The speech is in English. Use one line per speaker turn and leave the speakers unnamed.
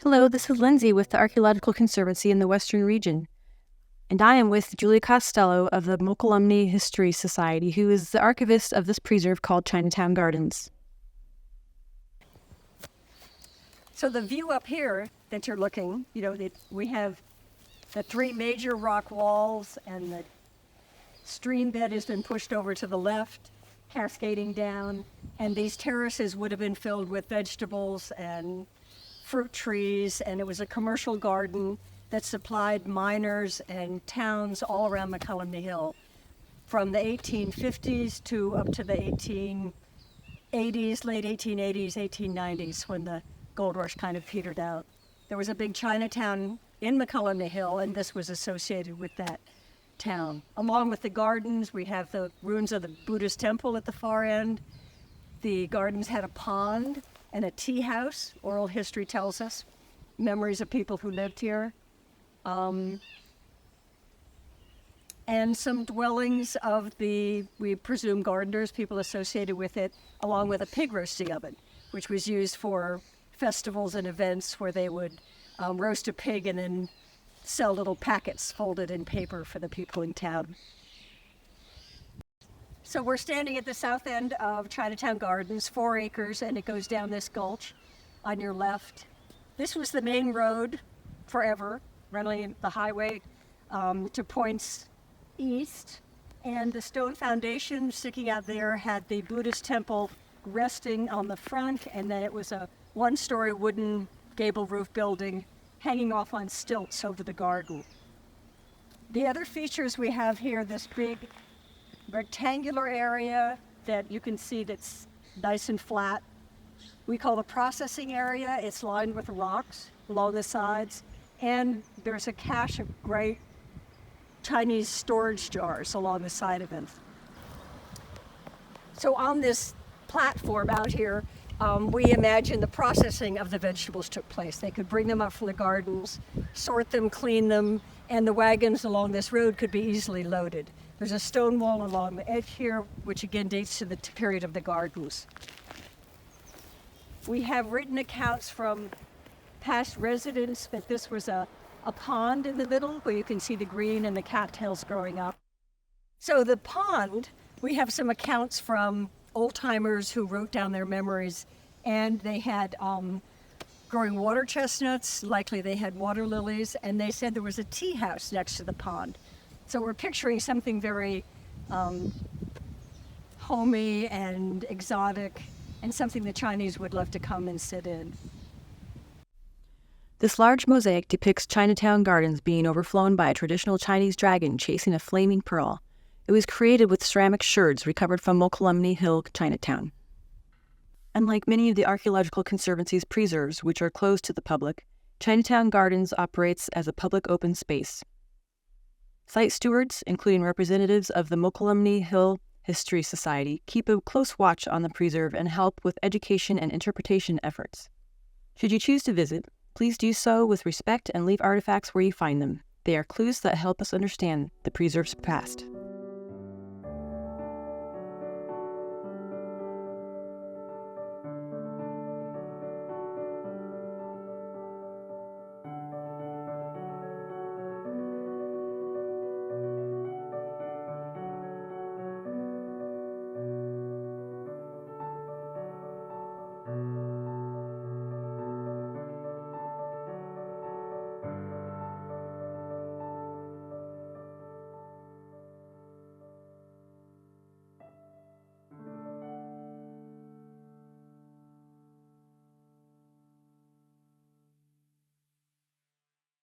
Hello, this is Lindsay with the Archaeological Conservancy in the Western region, and I am with Julia Costello of the Mokelumne History Society, who is the archivist of this preserve called Chinatown Gardens.
So the view up here that you're looking, we have the three major rock walls, and the stream bed has been pushed over to the left, cascading down, and these terraces would have been filled with vegetables and fruit trees, and it was a commercial garden that supplied miners and towns all around Mokelumne Hill from the 1850s to up to the 1880s, late 1880s, 1890s, when the gold rush kind of petered out. There was a big Chinatown in Mokelumne Hill, and this was associated with that town. Along with the gardens, we have the ruins of the Buddhist temple at the far end. The gardens had a pond and a tea house, oral history tells us, memories of people who lived here. And some dwellings of the, we presume, gardeners, people associated with it, along with a pig roasting oven, which was used for festivals and events where they would roast a pig and then sell little packets folded in paper for the people in town. So we're standing at the south end of Chinatown Gardens, 4 acres, and it goes down this gulch on your left. This was the main road forever, running the highway to points east, and the stone foundation sticking out there had the Buddhist temple resting on the front, and then it was a 1-story wooden gable roof building hanging off on stilts over the garden. The other features we have here, this big rectangular area that you can see that's nice and flat, we call the processing area. It's lined with rocks along the sides, and there's a cache of great Chinese storage jars along the side of it. So on this platform out here, we imagine the processing of the vegetables took place. They could bring them up from the gardens, sort them, clean them, and the wagons along this road could be easily loaded. There's a stone wall along the edge here, which again dates to the period of the gardens. We have written accounts from past residents that this was a pond in the middle where you can see the green and the cattails growing up. So the pond, we have some accounts from old-timers who wrote down their memories, and they had growing water chestnuts, likely they had water lilies, and they said there was a tea house next to the pond. So we're picturing something very homey and exotic, and something the Chinese would love to come and sit in.
This large mosaic depicts Chinatown Gardens being overflown by a traditional Chinese dragon chasing a flaming pearl. It was created with ceramic sherds recovered from Mokelumne Hill Chinatown. Unlike many of the Archaeological Conservancy's preserves, which are closed to the public, Chinatown Gardens operates as a public open space. Site stewards, including representatives of the Mokelumne Hill History Society, keep a close watch on the preserve and help with education and interpretation efforts. Should you choose to visit, please do so with respect and leave artifacts where you find them. They are clues that help us understand the preserve's past.